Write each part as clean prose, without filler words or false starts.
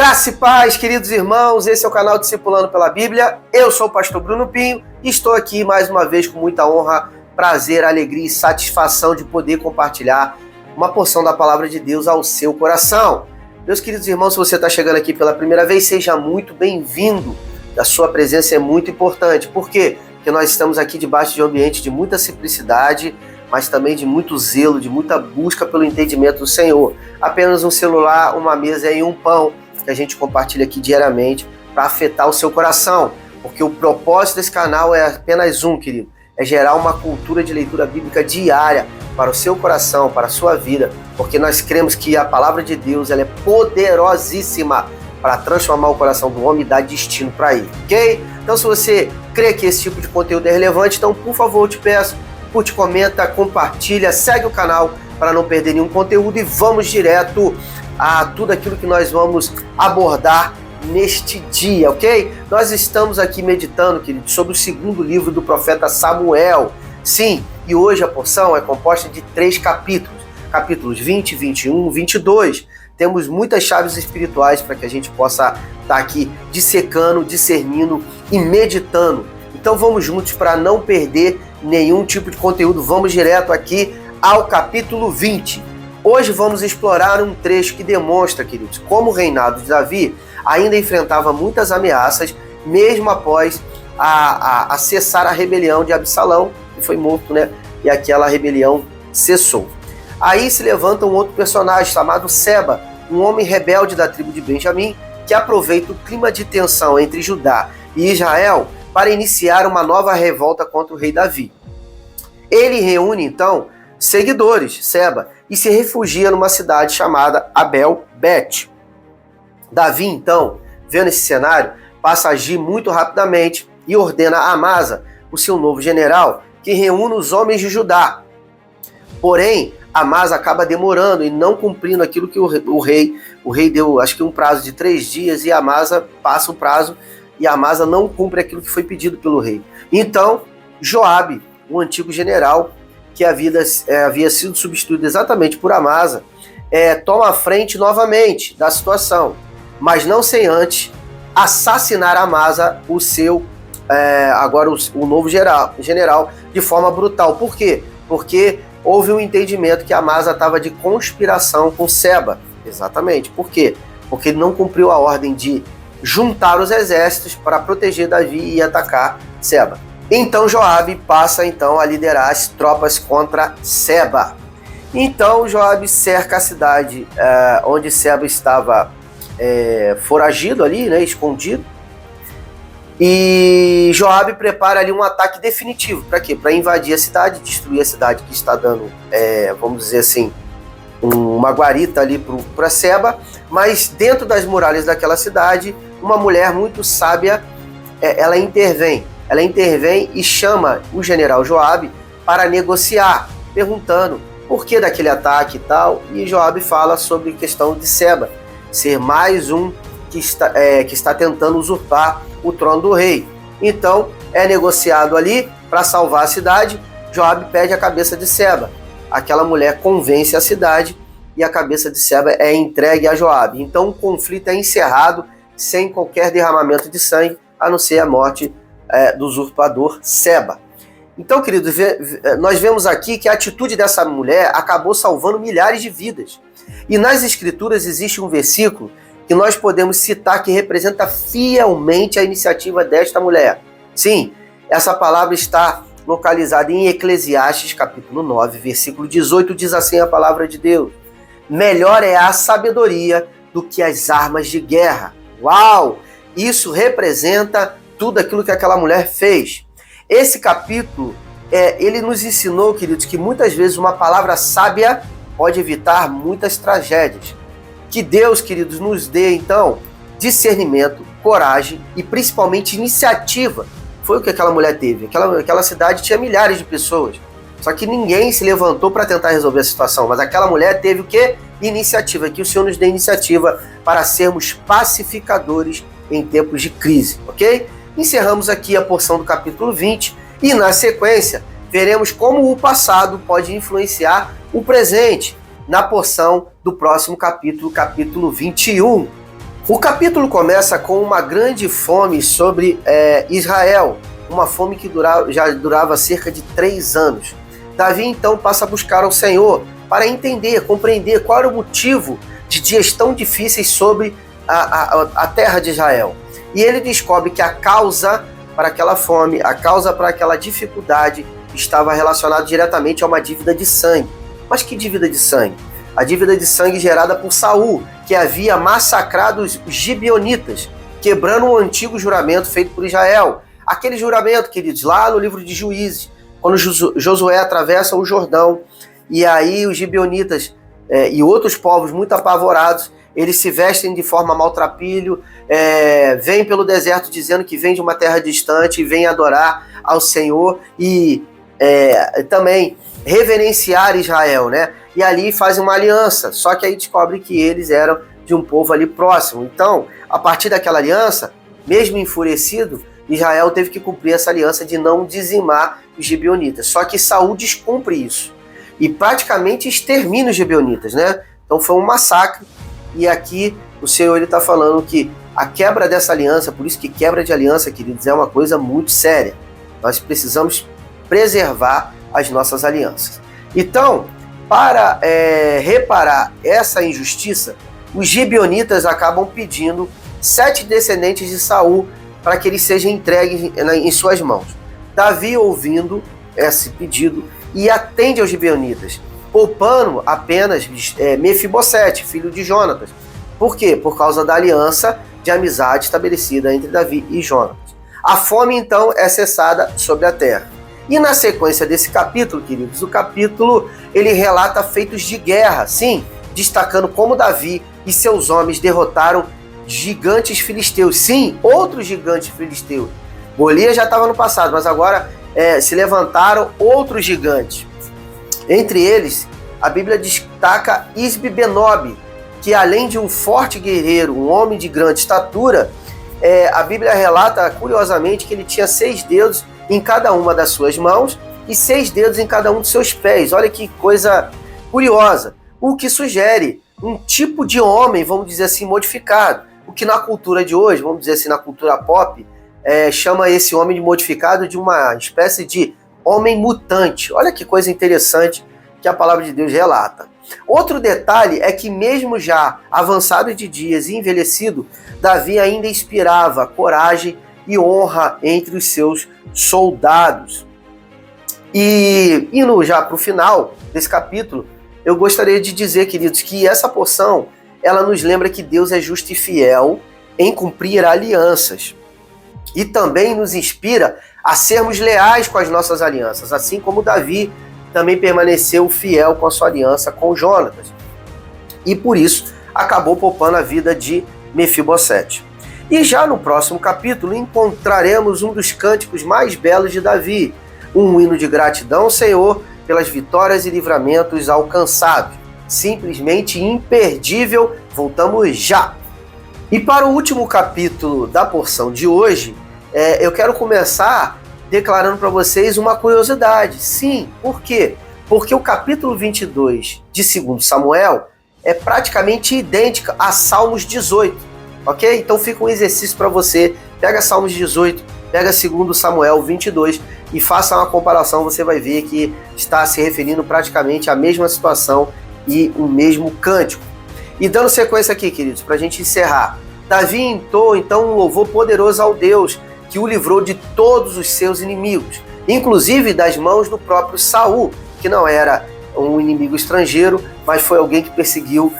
Graça e paz, queridos irmãos, esse é o canal Discipulando pela Bíblia. Eu sou o pastor Bruno Pinho e estou aqui mais uma vez com muita honra, prazer, alegria e satisfação de poder compartilhar uma porção da palavra de Deus ao seu coração. Meus queridos irmãos, se você está chegando aqui pela primeira vez, seja muito bem-vindo. A sua presença é muito importante. Por quê? Porque nós estamos aqui debaixo de um ambiente de muita simplicidade, mas também de muito zelo, de muita busca pelo entendimento do Senhor. Apenas um celular, uma mesa e um pão que a gente compartilha aqui diariamente para afetar o seu coração, porque o propósito desse canal é apenas um, querido, é gerar uma cultura de leitura bíblica diária para o seu coração, para a sua vida, porque nós cremos que a palavra de Deus ela é poderosíssima para transformar o coração do homem e dar destino para ele, ok? Então, se você crê que esse tipo de conteúdo é relevante, então, por favor, eu te peço, curte, comenta, compartilha, segue o canal para não perder nenhum conteúdo e vamos direto a tudo aquilo que nós vamos abordar neste dia, ok? Nós estamos aqui meditando, querido, sobre o segundo livro do profeta Samuel. Sim, e hoje a porção é composta de 3 capítulos. Capítulos 20, 21, 22. Temos muitas chaves espirituais para que a gente possa estar aqui dissecando, discernindo e meditando. Então vamos juntos para não perder nenhum tipo de conteúdo. Vamos direto aqui ao capítulo 20. Hoje vamos explorar um trecho que demonstra, queridos, como o reinado de Davi ainda enfrentava muitas ameaças, mesmo após a cessar a rebelião de Absalão, que foi morto, né? E aquela rebelião cessou. Aí se levanta um outro personagem chamado Seba, um homem rebelde da tribo de Benjamim, que aproveita o clima de tensão entre Judá e Israel para iniciar uma nova revolta contra o rei Davi. Ele reúne, então, seguidores, Seba, e se refugia numa cidade chamada Abel-Bet. Davi, então, vendo esse cenário, passa a agir muito rapidamente e ordena a Amasa, o seu novo general, que reúne os homens de Judá. Porém, Amasa acaba demorando e não cumprindo aquilo que o rei deu, acho que um prazo de 3 dias, e Amasa passa o prazo e Amasa não cumpre aquilo que foi pedido pelo rei. Então, Joabe, o antigo general, que havia sido substituído exatamente por Amasa, toma a frente novamente da situação, mas não sem antes assassinar Amasa, o novo general, de forma brutal. Por quê? Porque houve um entendimento que Amasa estava de conspiração com Seba. Exatamente. Por quê? Porque ele não cumpriu a ordem de juntar os exércitos para proteger Davi e atacar Seba. Então Joabe passa então a liderar as tropas contra Seba. Então Joabe cerca a cidade onde Seba estava foragido ali, né, escondido. E Joabe prepara ali um ataque definitivo. Para quê? Para invadir a cidade, destruir a cidade que está dando, vamos dizer assim, uma guarita ali para Seba. Mas dentro das muralhas daquela cidade, uma mulher muito sábia, ela intervém e chama o general Joabe para negociar, perguntando por que daquele ataque e tal. E Joabe fala sobre a questão de Seba ser mais um que está tentando usurpar o trono do rei. Então é negociado ali para salvar a cidade. Joabe pede a cabeça de Seba. Aquela mulher convence a cidade e a cabeça de Seba é entregue a Joabe. Então o conflito é encerrado sem qualquer derramamento de sangue, a não ser a morte do usurpador Seba. Então, queridos, nós vemos aqui que a atitude dessa mulher acabou salvando milhares de vidas. E nas Escrituras existe um versículo que nós podemos citar que representa fielmente a iniciativa desta mulher. Sim, essa palavra está localizada em Eclesiastes, capítulo 9, versículo 18, diz assim a palavra de Deus: melhor é a sabedoria do que as armas de guerra. Uau! Isso representa tudo aquilo que aquela mulher fez. Esse capítulo, ele nos ensinou, queridos, que muitas vezes uma palavra sábia pode evitar muitas tragédias. Que Deus, queridos, nos dê, então, discernimento, coragem e principalmente iniciativa. Foi o que aquela mulher teve. Aquela cidade tinha milhares de pessoas. Só que ninguém se levantou para tentar resolver a situação. Mas aquela mulher teve o quê? Iniciativa. Que o Senhor nos dê iniciativa para sermos pacificadores em tempos de crise, ok? Encerramos aqui a porção do capítulo 20 e, na sequência, veremos como o passado pode influenciar o presente na porção do próximo capítulo, capítulo 21. O capítulo começa com uma grande fome sobre Israel, uma fome que já durava cerca de 3 anos. Davi então passa a buscar ao Senhor para entender, compreender qual era o motivo de dias tão difíceis sobre a terra de Israel. E ele descobre que a causa para aquela fome, a causa para aquela dificuldade estava relacionada diretamente a uma dívida de sangue. Mas que dívida de sangue? A dívida de sangue gerada por Saul, que havia massacrado os gibeonitas, quebrando um antigo juramento feito por Israel. Aquele juramento, queridos, lá no livro de Juízes, quando Josué atravessa o Jordão, e aí os gibeonitas e outros povos muito apavorados, eles se vestem de forma maltrapilho, vêm pelo deserto dizendo que vêm de uma terra distante e vêm adorar ao Senhor e também reverenciar Israel, né? E ali fazem uma aliança, só que aí descobre que eles eram de um povo ali próximo. Então, a partir daquela aliança, mesmo enfurecido, Israel teve que cumprir essa aliança de não dizimar os gibeonitas. Só que Saul descumpre isso e praticamente extermina os gibeonitas, né? Então foi um massacre. E aqui o Senhor está falando que a quebra dessa aliança, por isso que quebra de aliança, queridos, é uma coisa muito séria. Nós precisamos preservar as nossas alianças. Então, para reparar essa injustiça, os gibeonitas acabam pedindo 7 descendentes de Saul para que eles sejam entregues em suas mãos. Davi, ouvindo esse pedido, e atende aos gibeonitas, poupando apenas Mefibosete, filho de Jonatas. Por quê? Por causa da aliança de amizade estabelecida entre Davi e Jonatas. A fome, então, é cessada sobre a terra. E na sequência desse capítulo, queridos, o capítulo ele relata feitos de guerra, sim, destacando como Davi e seus homens derrotaram gigantes filisteus. Sim, outros gigantes filisteus. Golias já estava no passado, mas agora se levantaram outros gigantes. Entre eles, a Bíblia destaca Isbi-Benob, que além de um forte guerreiro, um homem de grande estatura, a Bíblia relata curiosamente que ele tinha 6 dedos em cada uma das suas mãos e 6 dedos em cada um dos seus pés. Olha que coisa curiosa. O que sugere um tipo de homem, vamos dizer assim, modificado. O que na cultura de hoje, vamos dizer assim, na cultura pop, chama esse homem modificado de uma espécie de homem mutante. Olha que coisa interessante que a palavra de Deus relata. Outro detalhe é que mesmo já avançado de dias e envelhecido, Davi ainda inspirava coragem e honra entre os seus soldados. E indo já para o final desse capítulo, eu gostaria de dizer, queridos, que essa porção, ela nos lembra que Deus é justo e fiel em cumprir alianças. E também nos inspira a sermos leais com as nossas alianças, assim como Davi também permaneceu fiel com a sua aliança com Jonatas. E por isso acabou poupando a vida de Mefibosete. E já no próximo capítulo encontraremos um dos cânticos mais belos de Davi, um hino de gratidão ao Senhor pelas vitórias e livramentos alcançados. Simplesmente imperdível. Voltamos já! E para o último capítulo da porção de hoje, eu quero começar declarando para vocês uma curiosidade. Sim, por quê? Porque o capítulo 22 de 2 Samuel é praticamente idêntico a Salmos 18, ok? Então fica um exercício para você, pega Salmos 18, pega 2 Samuel 22 e faça uma comparação, você vai ver que está se referindo praticamente à mesma situação e o mesmo cântico. E dando sequência aqui, queridos, para a gente encerrar, Davi entoou então um louvor poderoso ao Deus que o livrou de todos os seus inimigos, inclusive das mãos do próprio Saul, que não era um inimigo estrangeiro, mas foi alguém que perseguiu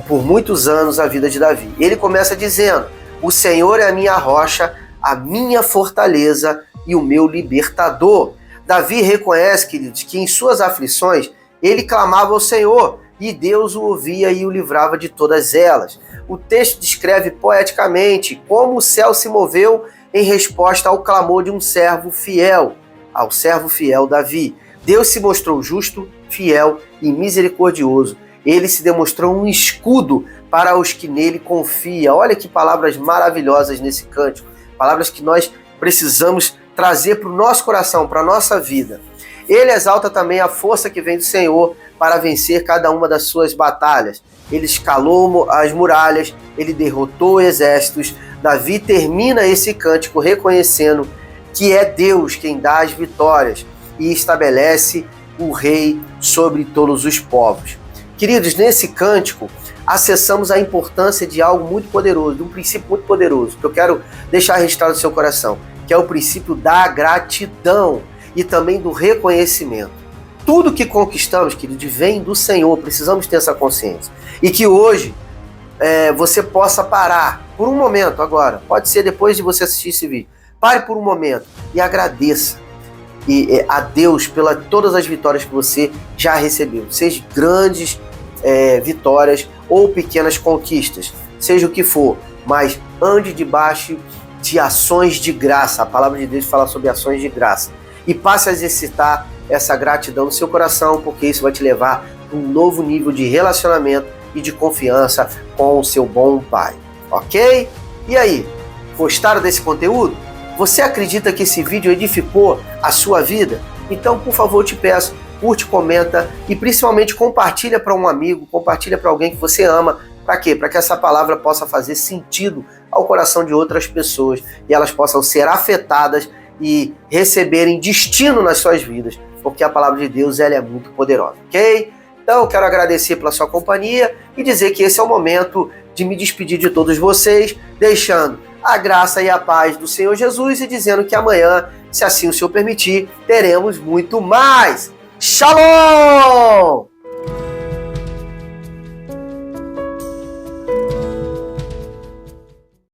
por muitos anos a vida de Davi. Ele começa dizendo: o Senhor é a minha rocha, a minha fortaleza e o meu libertador. Davi reconhece, queridos, que em suas aflições ele clamava ao Senhor e Deus o ouvia e o livrava de todas elas. O texto descreve poeticamente como o céu se moveu em resposta ao clamor de um servo fiel, ao servo fiel Davi. Deus se mostrou justo, fiel e misericordioso. Ele se demonstrou um escudo para os que nele confiam. Olha que palavras maravilhosas nesse cântico. Palavras que nós precisamos trazer para o nosso coração, para a nossa vida. Ele exalta também a força que vem do Senhor para vencer cada uma das suas batalhas. Ele escalou as muralhas, ele derrotou exércitos. Davi termina esse cântico reconhecendo que é Deus quem dá as vitórias e estabelece o rei sobre todos os povos. Queridos, nesse cântico, acessamos a importância de algo muito poderoso, de um princípio muito poderoso, que eu quero deixar registrado no seu coração, que é o princípio da gratidão e também do reconhecimento. Tudo que conquistamos, querido, vem do Senhor, precisamos ter essa consciência. E que hoje você possa parar por um momento agora, pode ser depois de você assistir esse vídeo, pare por um momento e agradeça a Deus pelas todas as vitórias que você já recebeu, seja grandes vitórias ou pequenas conquistas, seja o que for, mas ande debaixo de ações de graça. A palavra de Deus fala sobre ações de graça e passe a exercitar essa gratidão no seu coração, porque isso vai te levar a um novo nível de relacionamento e de confiança com o seu bom Pai, ok? E aí, gostaram desse conteúdo? Você acredita que esse vídeo edificou a sua vida? Então, por favor, eu te peço, curte, comenta e principalmente compartilha para um amigo, compartilha para alguém que você ama. Para quê? Para que essa palavra possa fazer sentido ao coração de outras pessoas e elas possam ser afetadas e receberem destino nas suas vidas, porque a palavra de Deus ela é muito poderosa, ok? Então, eu quero agradecer pela sua companhia e dizer que esse é o momento de me despedir de todos vocês, deixando a graça e a paz do Senhor Jesus e dizendo que amanhã, se assim o Senhor permitir, teremos muito mais. Shalom!